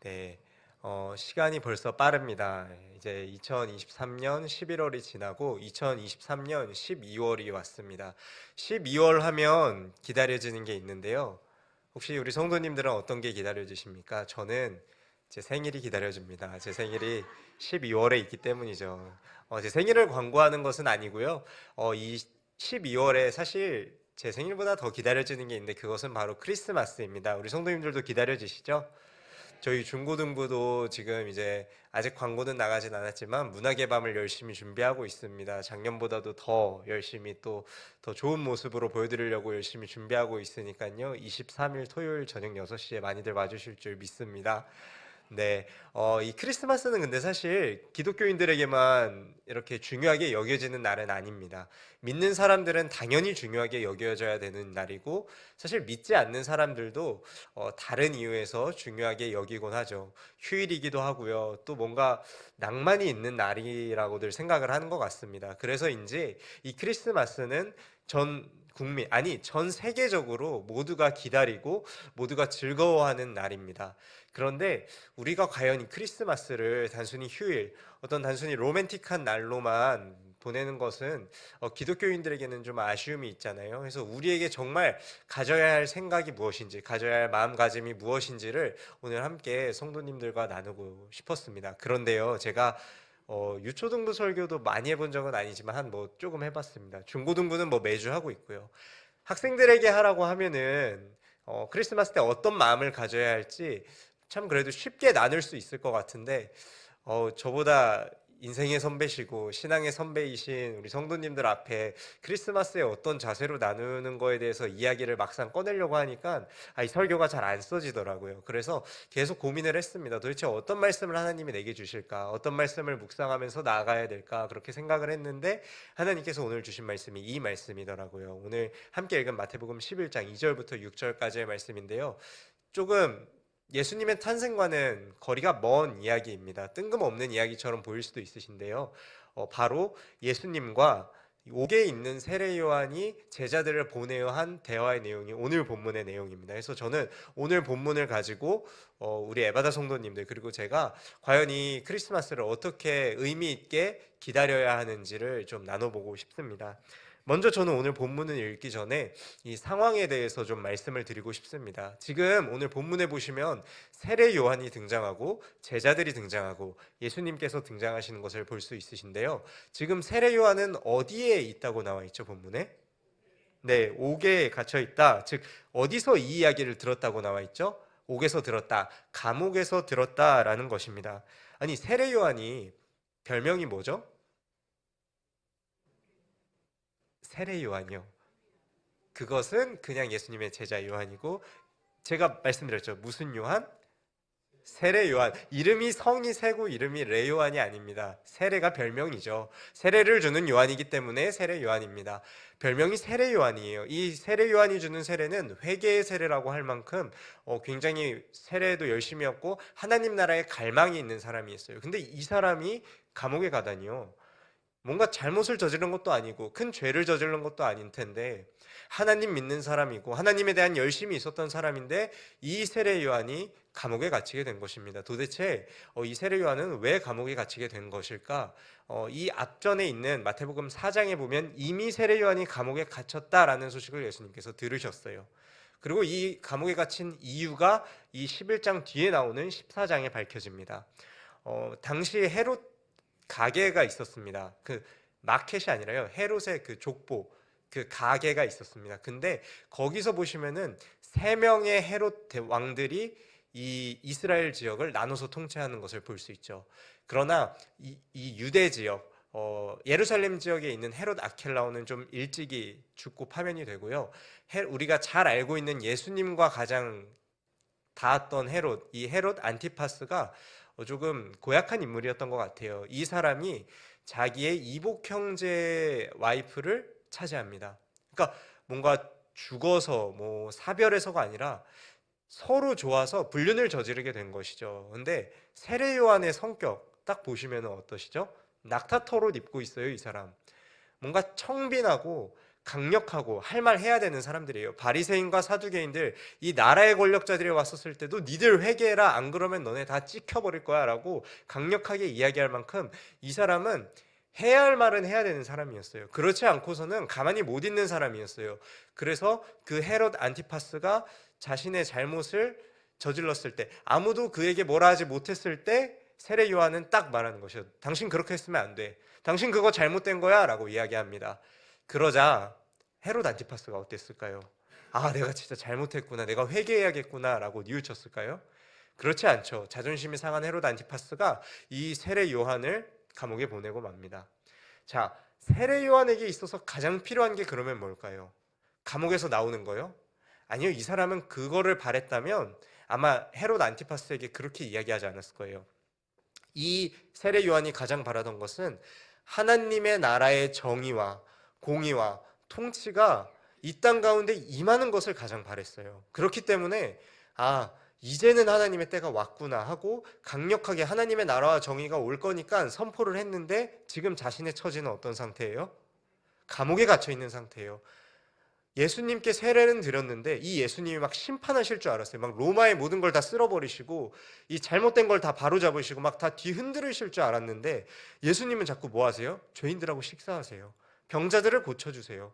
네, 시간이 벌써 빠릅니다. 이제 2023년 11월이 지나고 2023년 12월이 왔습니다. 12월 하면 기다려지는 게 있는데요. 혹시 우리 성도님들은 어떤 게 기다려지십니까? 저는 제 생일이 기다려집니다. 제 생일이 12월에 있기 때문이죠. 제 생일을 광고하는 것은 아니고요. 이 12월에 사실 제 생일보다 더 기다려지는 게 있는데 그것은 바로 크리스마스입니다. 우리 성도님들도 기다려지시죠? 저희 중고등부도 지금 이제 아직 광고는 나가진 않았지만 문학의 밤을 열심히 준비하고 있습니다. 작년보다도 더 열심히 또 더 좋은 모습으로 보여드리려고 열심히 준비하고 있으니까요. 23일 토요일 저녁 6시에 많이들 와주실 줄 믿습니다. 네, 이 크리스마스는 근데 사실 기독교인들에게만 이렇게 중요하게 여겨지는 날은 아닙니다. 믿는 사람들은 당연히 중요하게 여겨져야 되는 날이고, 사실 믿지 않는 사람들도 다른 이유에서 중요하게 여기곤 하죠. 휴일이기도 하고요. 또 뭔가 낭만이 있는 날이라고들 생각을 하는 것 같습니다. 그래서인지 이 크리스마스는 전 국민, 아니, 전 세계적으로 모두가 기다리고 모두가 즐거워하는 날입니다. 그런데 우리가 과연 이 크리스마스를 단순히 휴일, 어떤 단순히 로맨틱한 날로만 보내는 것은 기독교인들에게는 좀 아쉬움이 있잖아요. 그래서 우리에게 정말 가져야 할 생각이 무엇인지, 가져야 할 마음가짐이 무엇인지를 오늘 함께 성도님들과 나누고 싶었습니다. 그런데요, 제가 유초등부 설교도 많이 해본 적은 아니지만 한 뭐 조금 해봤습니다. 중고등부는 뭐 매주 하고 있고요. 학생들에게 하라고 하면은 크리스마스 때 어떤 마음을 가져야 할지 참 그래도 쉽게 나눌 수 있을 것 같은데 저보다 인생의 선배시고 신앙의 선배이신 우리 성도님들 앞에 크리스마스에 어떤 자세로 나누는 거에 대해서 이야기를 막상 꺼내려고 하니까 이 설교가 잘 안 써지더라고요. 그래서 계속 고민을 했습니다. 도대체 어떤 말씀을 하나님이 내게 주실까? 어떤 말씀을 묵상하면서 나아가야 될까? 그렇게 생각을 했는데 하나님께서 오늘 주신 말씀이 이 말씀이더라고요. 오늘 함께 읽은 마태복음 11장 2절부터 6절까지의 말씀인데요. 조금 예수님의 탄생과는 거리가 먼 이야기입니다. 뜬금없는 이야기처럼 보일 수도 있으신데요. 바로 예수님과 옥에 있는 세례 요한이 제자들을 보내어 한 대화의 내용이 오늘 본문의 내용입니다. 그래서 저는 오늘 본문을 가지고 우리 에바다 성도님들 그리고 제가 과연 이 크리스마스를 어떻게 의미 있게 기다려야 하는지를 좀 나눠보고 싶습니다. 먼저 저는 오늘 본문을 읽기 전에 이 상황에 대해서 좀 말씀을 드리고 싶습니다. 지금 오늘 본문에 보시면 세례 요한이 등장하고 제자들이 등장하고 예수님께서 등장하시는 것을 볼 수 있으신데요. 지금 세례 요한은 어디에 있다고 나와 있죠, 본문에? 네, 옥에 갇혀 있다. 즉 어디서 이 이야기를 들었다고 나와 있죠? 옥에서 들었다. 감옥에서 들었다라는 것입니다. 아니, 세례 요한이 별명이 뭐죠? 세례 요한이요. 그것은 그냥 예수님의 제자 요한이고 제가 말씀드렸죠. 무슨 요한? 세례 요한. 이름이 성이 세고 이름이 레요한이 아닙니다. 세례가 별명이죠. 세례를 주는 요한이기 때문에 세례 요한입니다. 별명이 세례 요한이에요. 이 세례 요한이 주는 세례는 회개의 세례라고 할 만큼 굉장히 세례도 열심히 했고 하나님 나라에 갈망이 있는 사람이었어요. 근데 이 사람이 감옥에 가다니요. 뭔가 잘못을 저지른 것도 아니고 큰 죄를 저지른 것도 아닌 텐데 하나님 믿는 사람이고 하나님에 대한 열심이 있었던 사람인데 이 세례 요한이 감옥에 갇히게 된 것입니다. 도대체 이 세례 요한은 왜 감옥에 갇히게 된 것일까? 이 앞전에 있는 마태복음 4장에 보면 이미 세례 요한이 감옥에 갇혔다라는 소식을 예수님께서 들으셨어요. 그리고 이 감옥에 갇힌 이유가 이 11장 뒤에 나오는 14장에 밝혀집니다. 당시 헤롯 가게가 있었습니다. 그 마켓이 아니라요. 헤롯의 그 족보, 그 가게가 있었습니다. 근데 거기서 보시면은 세 명의 헤롯 왕들이 이 이스라엘 지역을 나눠서 통치하는 것을 볼 수 있죠. 그러나 이 유대 지역, 예루살렘 지역에 있는 헤롯 아켈라오는 좀 일찍이 죽고 파면이 되고요. 우리가 잘 알고 있는 예수님과 가장 닿았던 헤롯, 이 헤롯 안티파스가 조금 고약한 인물이었던 것 같아요. 이 사람이 자기의 이복 형제 와이프를 차지합니다. 그러니까 뭔가 죽어서 뭐 사별해서가 아니라 서로 좋아서 불륜을 저지르게 된 것이죠. 근데 세례 요한의 성격 딱 보시면 어떠시죠? 낙타털옷 입고 있어요, 이 사람. 뭔가 청빈하고 강력하고 할 말 해야 되는 사람들이에요. 바리새인과 사두개인들, 이 나라의 권력자들이 왔었을 때도 니들 회개해라, 안 그러면 너네 다 찍혀버릴 거야 라고 강력하게 이야기할 만큼 이 사람은 해야 할 말은 해야 되는 사람이었어요. 그렇지 않고서는 가만히 못 있는 사람이었어요. 그래서 그 헤롯 안티파스가 자신의 잘못을 저질렀을 때, 아무도 그에게 뭐라 하지 못했을 때 세례 요한은 딱 말하는 것이요, 당신 그렇게 했으면 안 돼, 당신 그거 잘못된 거야 라고 이야기합니다. 그러자 헤롯 안티파스가 어땠을까요? 아, 내가 진짜 잘못했구나, 내가 회개해야겠구나 라고 뉘우쳤을까요? 그렇지 않죠. 자존심이 상한 헤롯 안티파스가 이 세례 요한을 감옥에 보내고 맙니다. 자, 세례 요한에게 있어서 가장 필요한 게 그러면 뭘까요? 감옥에서 나오는 거요? 아니요, 이 사람은 그거를 바랬다면 아마 헤롯 안티파스에게 그렇게 이야기하지 않았을 거예요. 이 세례 요한이 가장 바라던 것은 하나님의 나라의 정의와 공의와 통치가 이 땅 가운데 임하는 것을 가장 바랬어요. 그렇기 때문에 이제는 하나님의 때가 왔구나 하고 강력하게 하나님의 나라와 정의가 올 거니까 선포를 했는데, 지금 자신의 처지는 어떤 상태예요? 감옥에 갇혀 있는 상태예요. 예수님께 세례는 드렸는데 이 예수님이 막 심판하실 줄 알았어요. 막 로마의 모든 걸 다 쓸어버리시고 이 잘못된 걸 다 바로잡으시고 막 다 뒤흔들으실 줄 알았는데, 예수님은 자꾸 뭐 하세요? 죄인들하고 식사하세요. 병자들을 고쳐주세요.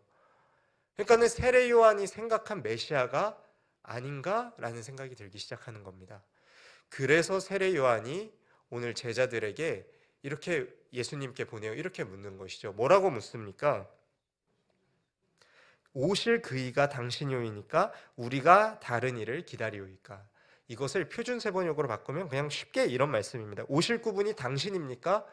그러니까는 세례 요한이 생각한 메시아가 아닌가라는 생각이 들기 시작하는 겁니다. 그래서 세례 요한이 오늘 제자들에게 이렇게 예수님께 보내요. 이렇게 묻는 것이죠. 뭐라고 묻습니까? 오실 그이가 당신이오이니까 우리가 다른 이를 기다리오이까. 이것을 표준세번역으로 바꾸면 그냥 쉽게 이런 말씀입니다. 오실 그분이 당신입니까?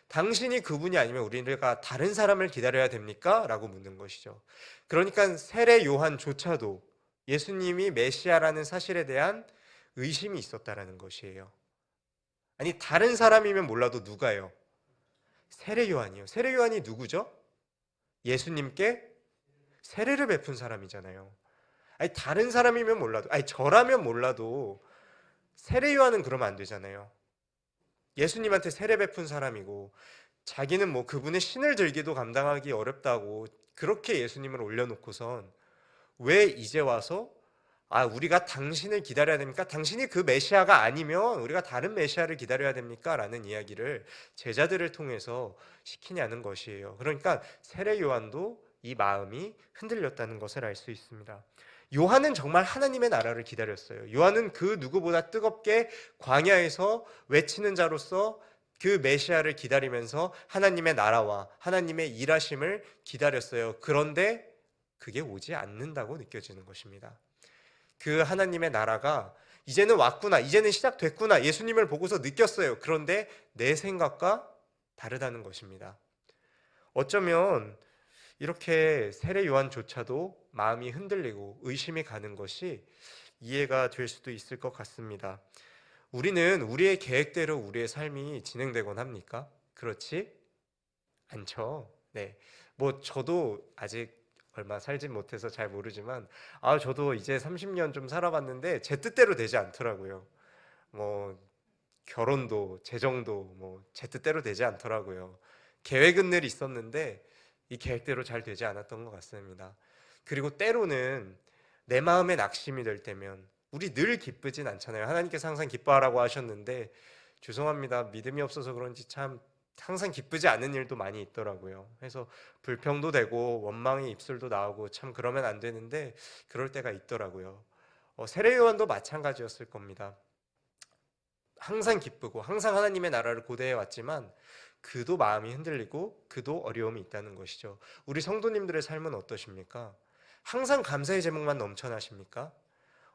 당신이 그분이 아니면 우리가 다른 사람을 기다려야 됩니까? 라고 묻는 것이죠. 그러니까 세례 요한조차도 예수님이 메시아라는 사실에 대한 의심이 있었다라는 것이에요. 아니, 다른 사람이면 몰라도 누가요? 세례 요한이요. 세례 요한이 누구죠? 예수님께 세례를 베푼 사람이잖아요. 아니, 다른 사람이면 몰라도, 아니, 저라면 몰라도 세례 요한은 그러면 안 되잖아요. 예수님한테 세례 베푼 사람이고 자기는 뭐 그분의 신을 들기도 감당하기 어렵다고 그렇게 예수님을 올려놓고선 왜 이제 와서 우리가 당신을 기다려야 됩니까? 당신이 그 메시아가 아니면 우리가 다른 메시아를 기다려야 됩니까? 라는 이야기를 제자들을 통해서 시키냐는 것이에요. 그러니까 세례 요한도 이 마음이 흔들렸다는 것을 알 수 있습니다. 요한은 정말 하나님의 나라를 기다렸어요. 요한은 그 누구보다 뜨겁게 광야에서 외치는 자로서 그 메시아를 기다리면서 하나님의 나라와 하나님의 일하심을 기다렸어요. 그런데 그게 오지 않는다고 느껴지는 것입니다. 그 하나님의 나라가 이제는 왔구나, 이제는 시작됐구나, 예수님을 보고서 느꼈어요. 그런데 내 생각과 다르다는 것입니다. 어쩌면 이렇게 세례 요한조차도 마음이 흔들리고 의심이 가는 것이 이해가 될 수도 있을 것 같습니다. 우리는 우리의 계획대로 우리의 삶이 진행되곤 합니까? 그렇지 않죠. 네. 뭐 저도 아직 얼마 살진 못해서 잘 모르지만 저도 이제 30년 좀 살아봤는데 제 뜻대로 되지 않더라고요. 뭐 결혼도 재정도 뭐 제 뜻대로 되지 않더라고요. 계획은 늘 있었는데 이 계획대로 잘 되지 않았던 것 같습니다. 그리고 때로는 내 마음에 낙심이 될 때면 우리 늘 기쁘진 않잖아요. 하나님께서 항상 기뻐하라고 하셨는데 죄송합니다. 믿음이 없어서 그런지 참 항상 기쁘지 않은 일도 많이 있더라고요. 그래서 불평도 되고 원망의 입술도 나오고 참 그러면 안 되는데 그럴 때가 있더라고요. 세례 요한도 마찬가지였을 겁니다. 항상 기쁘고 항상 하나님의 나라를 고대해 왔지만 그도 마음이 흔들리고 그도 어려움이 있다는 것이죠. 우리 성도님들의 삶은 어떠십니까? 항상 감사의 제목만 넘쳐나십니까?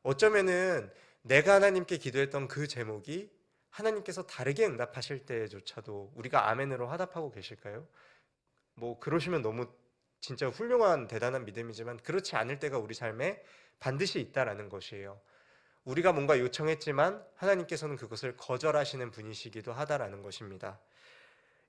어쩌면은 내가 하나님께 기도했던 그 제목이 하나님께서 다르게 응답하실 때조차도 우리가 아멘으로 화답하고 계실까요? 뭐 그러시면 너무 진짜 훌륭한 대단한 믿음이지만 그렇지 않을 때가 우리 삶에 반드시 있다라는 것이에요. 우리가 뭔가 요청했지만 하나님께서는 그것을 거절하시는 분이시기도 하다라는 것입니다.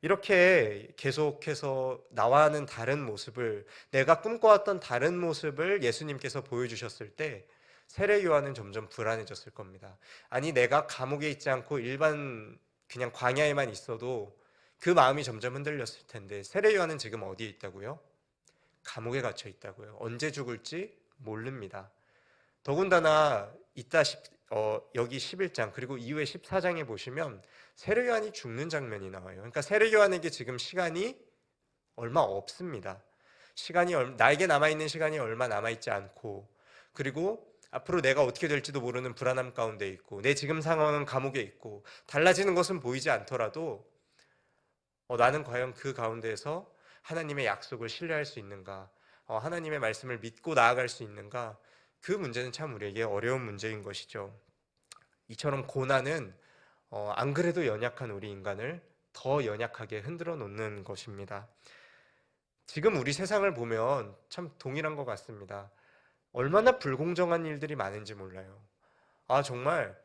이렇게 계속해서 나와는 다른 모습을, 내가 꿈꿔왔던 다른 모습을 예수님께서 보여주셨을 때 세례 요한은 점점 불안해졌을 겁니다. 아니, 내가 감옥에 있지 않고 일반 그냥 광야에만 있어도 그 마음이 점점 흔들렸을 텐데 세례 요한은 지금 어디에 있다고요? 감옥에 갇혀 있다고요. 언제 죽을지 모릅니다. 더군다나 여기 11장 그리고 이후에 14장에 보시면 세례요한이 죽는 장면이 나와요. 그러니까 세례요한에게 지금 시간이 얼마 없습니다. 나에게 남아있는 시간이 얼마 남아있지 않고, 그리고 앞으로 내가 어떻게 될지도 모르는 불안함 가운데 있고, 내 지금 상황은 감옥에 있고, 달라지는 것은 보이지 않더라도 나는 과연 그 가운데에서 하나님의 약속을 신뢰할 수 있는가, 하나님의 말씀을 믿고 나아갈 수 있는가, 그 문제는 참 우리에게 어려운 문제인 것이죠. 이처럼 고난은 안 그래도 연약한 우리 인간을 더 연약하게 흔들어 놓는 것입니다. 지금 우리 세상을 보면 참 동일한 것 같습니다. 얼마나 불공정한 일들이 많은지 몰라요. 정말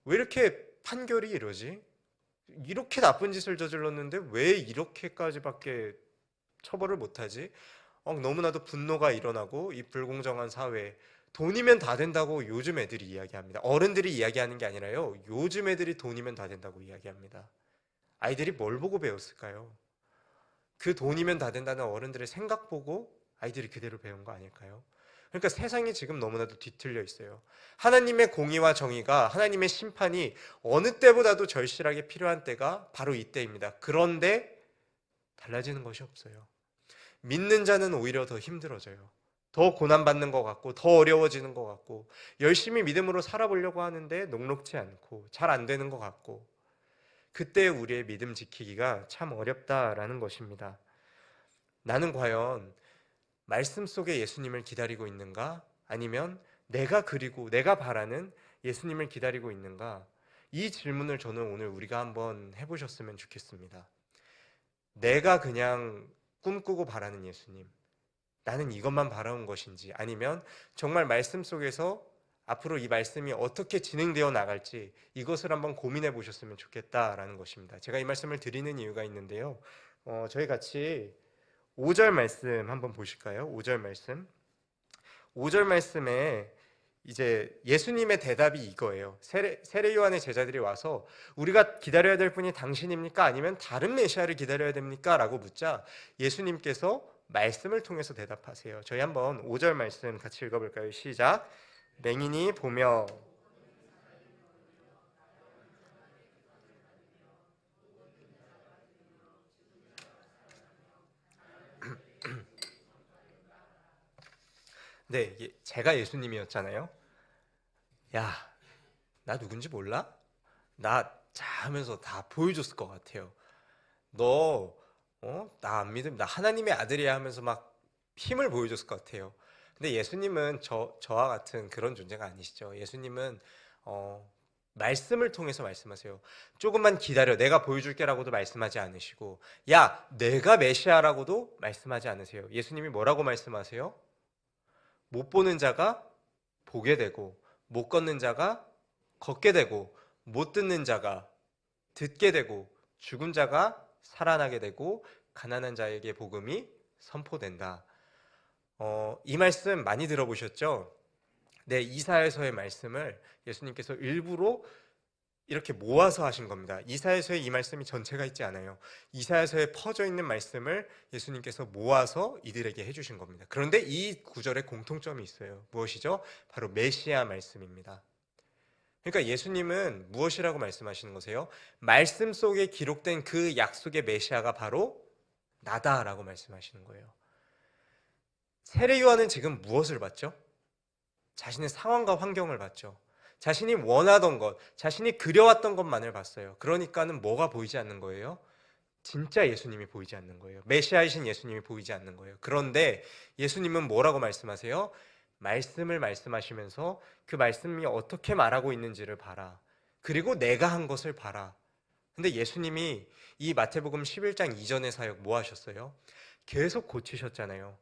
왜 이렇게 판결이 이러지? 이렇게 나쁜 짓을 저질렀는데 왜 이렇게까지밖에 처벌을 못하지? 너무나도 분노가 일어나고, 이 불공정한 사회, 돈이면 다 된다고 요즘 애들이 이야기합니다. 어른들이 이야기하는 게 아니라요, 요즘 애들이 돈이면 다 된다고 이야기합니다. 아이들이 뭘 보고 배웠을까요? 그 돈이면 다 된다는 어른들의 생각 보고 아이들이 그대로 배운 거 아닐까요? 그러니까 세상이 지금 너무나도 뒤틀려 있어요. 하나님의 공의와 정의가, 하나님의 심판이 어느 때보다도 절실하게 필요한 때가 바로 이때입니다. 그런데 달라지는 것이 없어요. 믿는 자는 오히려 더 힘들어져요. 더 고난받는 것 같고, 더 어려워지는 것 같고, 열심히 믿음으로 살아보려고 하는데 녹록지 않고 잘 안 되는 것 같고, 그때 우리의 믿음 지키기가 참 어렵다라는 것입니다. 나는 과연 말씀 속에 예수님을 기다리고 있는가? 아니면 내가 그리고 내가 바라는 예수님을 기다리고 있는가? 이 질문을 저는 오늘 우리가 한번 해보셨으면 좋겠습니다. 내가 그냥 꿈꾸고 바라는 예수님, 나는 이것만 바라온 것인지, 아니면 정말 말씀 속에서 앞으로 이 말씀이 어떻게 진행되어 나갈지 이것을 한번 고민해 보셨으면 좋겠다라는 것입니다. 제가 이 말씀을 드리는 이유가 있는데요. 저희 같이 5절 말씀 한번 보실까요? 5절 말씀. 5절 말씀에 이제 예수님의 대답이 이거예요. 세례 요한의 제자들이 와서 우리가 기다려야 될 분이 당신입니까? 아니면 다른 메시아를 기다려야 됩니까? 라고 묻자 예수님께서 말씀을 통해서 대답하세요. 저희 한번 5절 말씀 같이 읽어볼까요? 시작. 맹인이 보며 네, 제가 예수님이었잖아요. 야, 나 누군지 몰라? 자 하면서 다 보여줬을 것 같아요. 너, 나 안 믿음, 나 하나님의 아들이야 하면서 막 힘을 보여줬을 것 같아요. 근데 예수님은 저와 같은 그런 존재가 아니시죠. 예수님은, 말씀을 통해서 말씀하세요. 조금만 기다려, 내가 보여줄게라고도 말씀하지 않으시고, 야, 내가 메시아라고도 말씀하지 않으세요. 예수님이 뭐라고 말씀하세요? 못 보는 자가 보게 되고, 못 걷는 자가 걷게 되고, 못 듣는 자가 듣게 되고, 죽은 자가 살아나게 되고, 가난한 자에게 복음이 선포된다. 이 말씀 많이 들어보셨죠? 네, 이사야서의 말씀을 예수님께서 일부러 이렇게 모아서 하신 겁니다. 이사야서에 이 말씀이 전체가 있지 않아요. 이사야서에 퍼져 있는 말씀을 예수님께서 모아서 이들에게 해주신 겁니다. 그런데 이 구절에 공통점이 있어요. 무엇이죠? 바로 메시아 말씀입니다. 그러니까 예수님은 무엇이라고 말씀하시는 거세요? 말씀 속에 기록된 그 약속의 메시아가 바로 나다라고 말씀하시는 거예요. 세례 요한은 지금 무엇을 봤죠? 자신의 상황과 환경을 봤죠. 자신이 원하던 것, 자신이 그려왔던 것만을 봤어요. 그러니까는 뭐가 보이지 않는 거예요? 진짜 예수님이 보이지 않는 거예요. 메시아이신 예수님이 보이지 않는 거예요. 그런데 예수님은 뭐라고 말씀하세요? 말씀을 말씀하시면서 그 말씀이 어떻게 말하고 있는지를 봐라. 그리고 내가 한 것을 봐라. 근데 예수님이 이 마태복음 11장 이전의 사역 뭐 하셨어요? 계속 고치셨잖아요.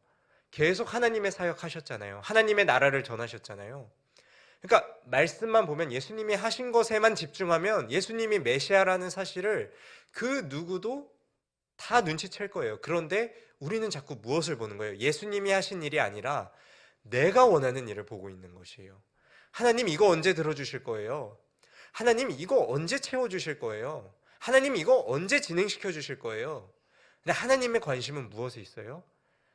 계속 하나님의 사역 하셨잖아요. 하나님의 나라를 전하셨잖아요. 그러니까 말씀만 보면 예수님이 하신 것에만 집중하면 예수님이 메시아라는 사실을 그 누구도 다 눈치챌 거예요. 그런데 우리는 자꾸 무엇을 보는 거예요? 예수님이 하신 일이 아니라 내가 원하는 일을 보고 있는 것이에요. 하나님 이거 언제 들어주실 거예요? 하나님 이거 언제 채워주실 거예요? 하나님 이거 언제 진행시켜 주실 거예요? 근데 하나님의 관심은 무엇에 있어요?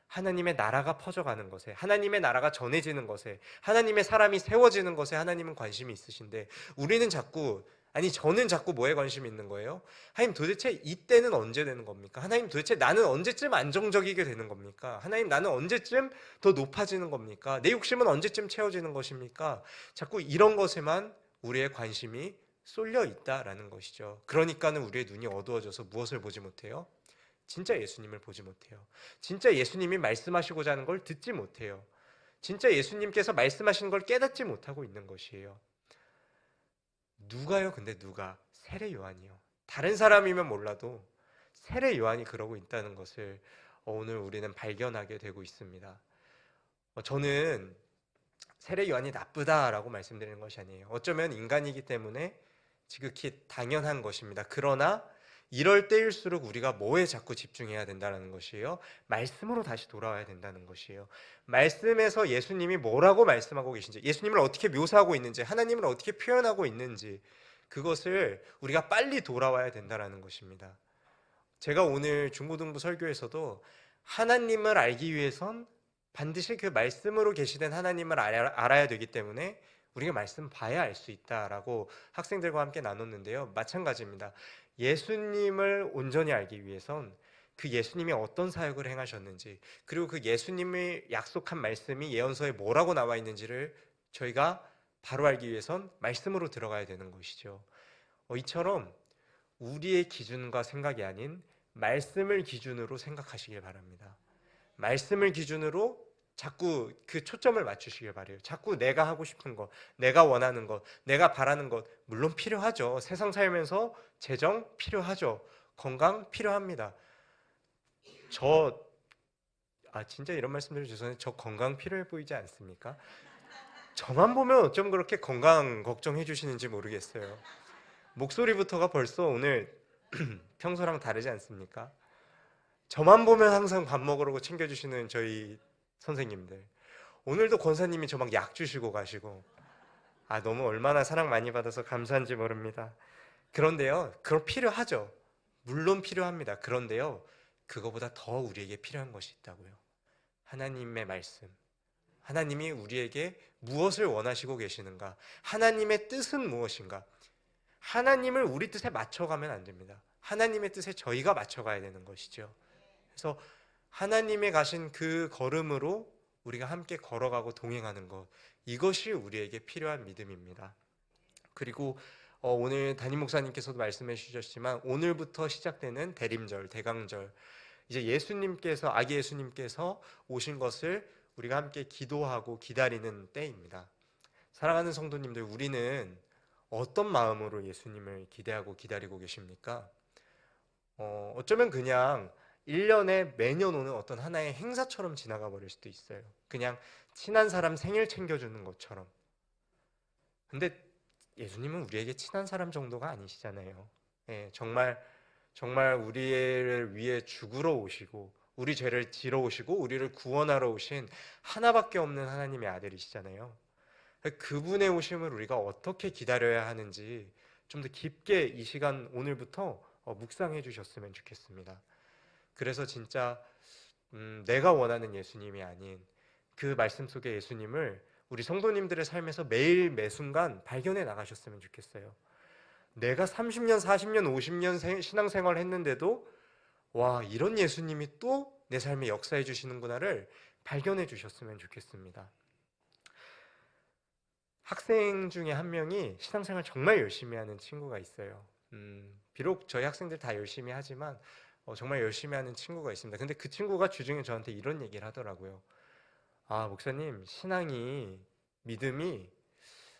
하나님의 나라가 퍼져가는 것에, 하나님의 나라가 전해지는 것에, 하나님의 사람이 세워지는 것에 하나님은 관심이 있으신데, 우리는 자꾸, 아니 저는 자꾸 뭐에 관심이 있는 거예요? 하나님 도대체 이때는 언제 되는 겁니까? 하나님 도대체 나는 언제쯤 안정적이게 되는 겁니까? 하나님 나는 언제쯤 더 높아지는 겁니까? 내 욕심은 언제쯤 채워지는 것입니까? 자꾸 이런 것에만 우리의 관심이 쏠려 있다라는 것이죠. 그러니까는 우리의 눈이 어두워져서 무엇을 보지 못해요? 진짜 예수님을 보지 못해요. 진짜 예수님이 말씀하시고자 하는 걸 듣지 못해요. 진짜 예수님께서 말씀하시는 걸 깨닫지 못하고 있는 것이에요. 누가요? 근데 누가? 세례 요한이요. 다른 사람이면 몰라도 세례 요한이 그러고 있다는 것을 오늘 우리는 발견하게 되고 있습니다. 저는 세례 요한이 나쁘다라고 말씀드리는 것이 아니에요. 어쩌면 인간이기 때문에 지극히 당연한 것입니다. 그러나 이럴 때일수록 우리가 뭐에 자꾸 집중해야 된다는 것이에요? 말씀으로 다시 돌아와야 된다는 것이에요. 말씀에서 예수님이 뭐라고 말씀하고 계신지, 예수님을 어떻게 묘사하고 있는지, 하나님을 어떻게 표현하고 있는지, 그것을 우리가 빨리 돌아와야 된다는 것입니다. 제가 오늘 중고등부 설교에서도 하나님을 알기 위해선 반드시 그 말씀으로 계시된 하나님을 알아야 되기 때문에 우리가 말씀 봐야 알 수 있다라고 학생들과 함께 나눴는데요. 마찬가지입니다. 예수님을 온전히 알기 위해선 그 예수님이 어떤 사역을 행하셨는지, 그리고 그 예수님이 약속한 말씀이 예언서에 뭐라고 나와 있는지를 저희가 바로 알기 위해선 말씀으로 들어가야 되는 것이죠. 이처럼 우리의 기준과 생각이 아닌 말씀을 기준으로 생각하시길 바랍니다. 말씀을 기준으로 자꾸 그 초점을 맞추시길 바래요. 자꾸 내가 하고 싶은 것, 내가 원하는 것, 내가 바라는 것, 물론 필요하죠. 세상 살면서 재정 필요하죠. 건강 필요합니다. 진짜 이런 말씀드려 죄송해요. 저 건강 필요해 보이지 않습니까? 저만 보면 어쩜 그렇게 건강 걱정해 주시는지 모르겠어요. 목소리부터가 벌써 오늘 평소랑 다르지 않습니까? 저만 보면 항상 밥 먹으라고 챙겨주시는 저희 선생님들, 오늘도 권사님이 저 막 약 주시고 가시고, 너무 얼마나 사랑 많이 받아서 감사한지 모릅니다. 그런데요, 그럼 필요하죠. 물론 필요합니다. 그런데요, 그거보다 더 우리에게 필요한 것이 있다고요. 하나님의 말씀, 하나님이 우리에게 무엇을 원하시고 계시는가, 하나님의 뜻은 무엇인가. 하나님을 우리 뜻에 맞춰가면 안 됩니다. 하나님의 뜻에 저희가 맞춰가야 되는 것이죠. 그래서 하나님의 가신 그 걸음으로 우리가 함께 걸어가고 동행하는 것, 이것이 우리에게 필요한 믿음입니다. 그리고 오늘 담임 목사님께서도 말씀해 주셨지만 오늘부터 시작되는 대림절, 대강절, 이제 아기 예수님께서 오신 것을 우리가 함께 기도하고 기다리는 때입니다. 사랑하는 성도님들, 우리는 어떤 마음으로 예수님을 기대하고 기다리고 계십니까? 어쩌면 그냥 1년에 매년 오는 어떤 하나의 행사처럼 지나가 버릴 수도 있어요. 그냥 친한 사람 생일 챙겨주는 것처럼. 근데 예수님은 우리에게 친한 사람 정도가 아니시잖아요. 정말 우리를 위해 죽으러 오시고, 우리 죄를 지러 오시고, 우리를 구원하러 오신 하나밖에 없는 하나님의 아들이시잖아요. 그분의 오심을 우리가 어떻게 기다려야 하는지 좀 더 깊게 이 시간 오늘부터 묵상해 주셨으면 좋겠습니다. 그래서 진짜 내가 원하는 예수님이 아닌 그 말씀 속의 예수님을 우리 성도님들의 삶에서 매일 매순간 발견해 나가셨으면 좋겠어요. 내가 30년, 40년, 50년 신앙생활 했는데도 이런 예수님이 또 내 삶에 역사해 주시는구나를 발견해 주셨으면 좋겠습니다. 학생 중에 한 명이 신앙생활 정말 열심히 하는 친구가 있어요. 비록 저희 학생들 다 열심히 하지만 정말 열심히 하는 친구가 있습니다. 근데 그 친구가 주중에 저한테 이런 얘기를 하더라고요. 목사님, 믿음이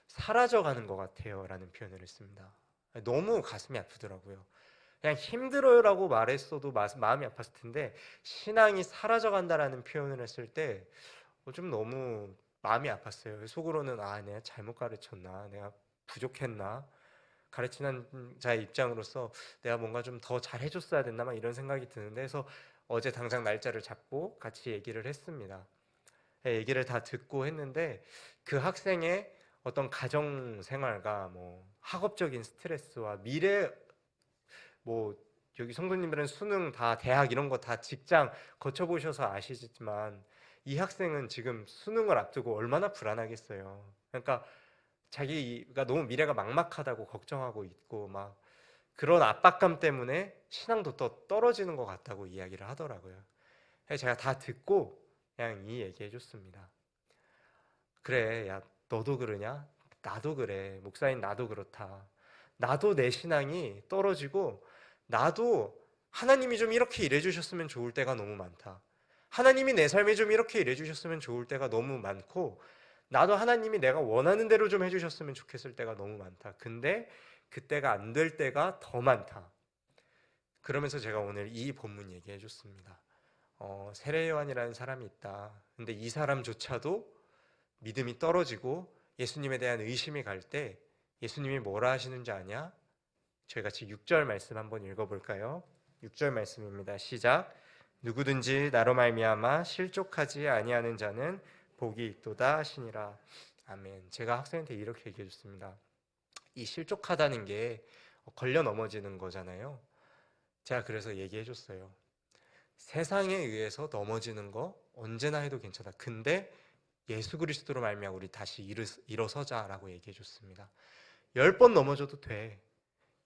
사라져가는 것 같아요 라는 표현을 했습니다. 너무 가슴이 아프더라고요. 그냥 힘들어요라고 말했어도 마음이 아팠을 텐데, 신앙이 사라져간다라는 표현을 했을 때 좀 너무 마음이 아팠어요. 속으로는 내가 잘못 가르쳤나, 내가 부족했나, 가르치는 자의 입장으로서 내가 뭔가 좀 더 잘해줬어야 됐나 막 이런 생각이 드는데, 그래서 어제 당장 날짜를 잡고 같이 얘기를 했습니다. 얘기를 다 듣고 했는데, 그 학생의 어떤 가정 생활과 학업적인 스트레스와 미래 여기 성도님들은 수능 다 대학 이런 거 다 직장 거쳐보셔서 아시지만 이 학생은 지금 수능을 앞두고 얼마나 불안하겠어요. 그러니까 자기가 너무 미래가 막막하다고 걱정하고 있고 막 그런 압박감 때문에 신앙도 더 떨어지는 것 같다고 이야기를 하더라고요. 그래서 제가 다 듣고 그냥 이 얘기 해줬습니다. 그래, 야, 너도 그러냐? 나도 그래. 목사님 나도 그렇다. 나도 내 신앙이 떨어지고 나도 하나님이 좀 이렇게 일해 주셨으면 좋을 때가 너무 많다. 하나님이 내 삶에 좀 이렇게 일해 주셨으면 좋을 때가 너무 많고 나도 하나님이 내가 원하는 대로 좀 해주셨으면 좋겠을 때가 너무 많다. 근데 그때가 안 될 때가 더 많다. 그러면서 제가 오늘 이 본문 얘기해 줬습니다. 세례 요한이라는 사람이 있다. 근데 이 사람조차도 믿음이 떨어지고 예수님에 대한 의심이 갈 때 예수님이 뭐라 하시는지 아냐? 저희 같이 6절 말씀 한번 읽어볼까요? 6절 말씀입니다. 시작. 누구든지 나로 말미암아 실족하지 아니하는 자는 복이 있도다 하시니라. 아멘. 제가 학생한테 이렇게 얘기해 줬습니다. 이 실족하다는 게 걸려 넘어지는 거잖아요. 제가 그래서 얘기해 줬어요. 세상에 의해서 넘어지는 거 언제나 해도 괜찮아. 근데 예수 그리스도로 말미암아 우리 다시 일어서자라고 얘기해 줬습니다. 10번 넘어져도 돼.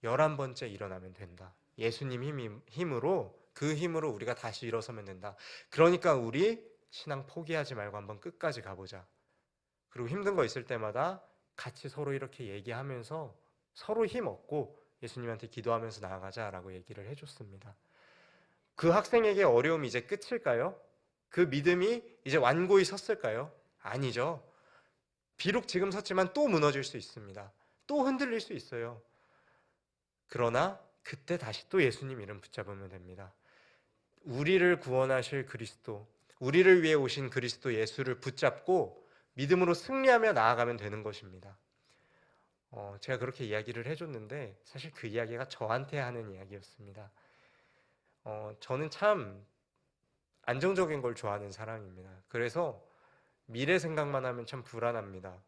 11번째 일어나면 된다. 예수님 힘으로 그 힘으로 우리가 다시 일어서면 된다. 그러니까 우리 신앙 포기하지 말고 한번 끝까지 가보자. 그리고 힘든 거 있을 때마다 같이 서로 이렇게 얘기하면서 서로 힘 얻고 예수님한테 기도하면서 나아가자라고 얘기를 해줬습니다. 그 학생에게 어려움이 이제 끝일까요? 그 믿음이 이제 완고히 섰을까요? 아니죠. 비록 지금 섰지만 또 무너질 수 있습니다. 또 흔들릴 수 있어요. 그러나 그때 다시 또 예수님 이름 붙잡으면 됩니다. 우리를 구원하실 그리스도, 우리를 위해 오신 그리스도 예수를 붙잡고 믿음으로 승리하며 나아가면 되는 것입니다. 제가 그렇게 이야기를 해줬는데 사실 그 이야기가 저한테 하는 이야기였습니다. 저는 참 안정적인 걸 좋아하는 사람입니다. 그래서 미래 생각만 하면 참 불안합니다.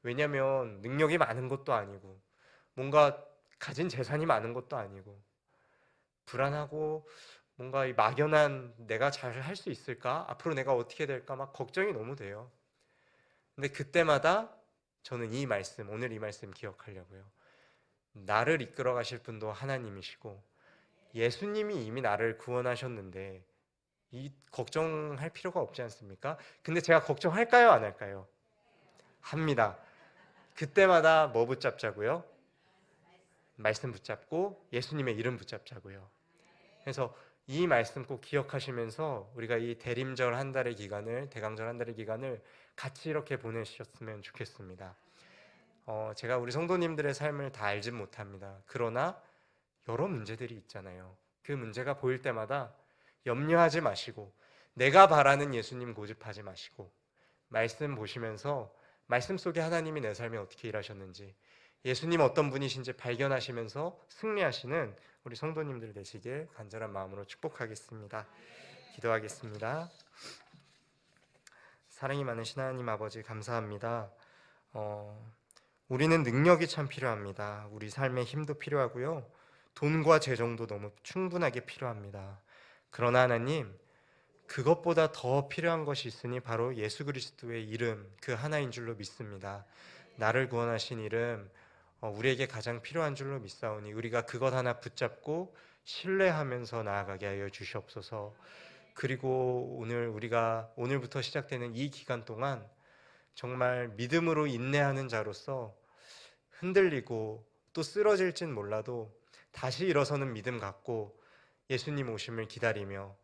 왜냐하면 능력이 많은 것도 아니고 뭔가 가진 재산이 많은 것도 아니고 불안하고 뭔가 이 막연한 내가 잘 할 수 있을까? 앞으로 내가 어떻게 될까? 막 걱정이 너무 돼요. 근데 그때마다 저는 이 말씀, 오늘 이 말씀 기억하려고요. 나를 이끌어 가실 분도 하나님이시고 예수님이 이미 나를 구원하셨는데 이 걱정할 필요가 없지 않습니까? 근데 제가 걱정할까요? 안 할까요? 합니다. 그때마다 뭐 붙잡자고요? 말씀 붙잡고 예수님의 이름 붙잡자고요. 그래서 이 말씀 꼭 기억하시면서 우리가 이 대림절 한 달의 기간을, 대강절 한 달의 기간을 같이 이렇게 보내셨으면 좋겠습니다. 제가 우리 성도님들의 삶을 다 알진 못합니다. 그러나 여러 문제들이 있잖아요. 그 문제가 보일 때마다 염려하지 마시고 내가 바라는 예수님 고집하지 마시고 말씀 보시면서 말씀 속에 하나님이 내 삶에 어떻게 일하셨는지 예수님 어떤 분이신지 발견하시면서 승리하시는 우리 성도님들 되시길 간절한 마음으로 축복하겠습니다. 기도하겠습니다. 사랑이 많으신 하나님 아버지 감사합니다. 우리는 능력이 참 필요합니다. 우리 삶에 힘도 필요하고요. 돈과 재정도 너무 충분하게 필요합니다. 그러나 하나님 그것보다 더 필요한 것이 있으니 바로 예수 그리스도의 이름 그 하나인 줄로 믿습니다. 나를 구원하신 이름 우리에게 가장 필요한 줄로 믿사오니 우리가 그것 하나 붙잡고 신뢰하면서 나아가게 하여 주시옵소서. 그리고 우리가 오늘부터 시작되는 이 기간 동안 정말 믿음으로 인내하는 자로서 흔들리고 또 쓰러질진 몰라도 다시 일어서는 믿음 갖고 예수님 오심을 기다리며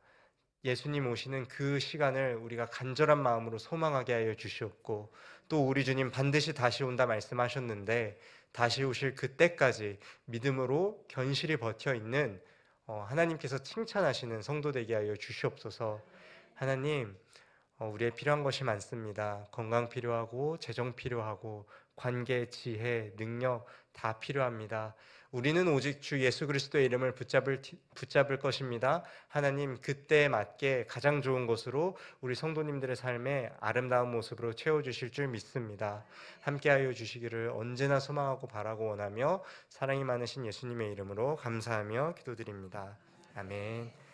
예수님 오시는 그 시간을 우리가 간절한 마음으로 소망하게 하여 주시옵고 또 우리 주님 반드시 다시 온다 말씀하셨는데 다시 오실 그때까지 믿음으로 견실히 버텨 있는 하나님께서 칭찬하시는 성도 되게 하여 주시옵소서. 하나님 우리의 필요한 것이 많습니다. 건강 필요하고 재정 필요하고 관계, 지혜, 능력 다 필요합니다. 우리는 오직 주 예수 그리스도의 이름을 붙잡을 것입니다. 하나님 그때에 맞게 가장 좋은 것으로 우리 성도님들의 삶에 아름다운 모습으로 채워주실 줄 믿습니다. 함께하여 주시기를 언제나 소망하고 바라고 원하며 사랑이 많으신 예수님의 이름으로 감사하며 기도드립니다. 아멘.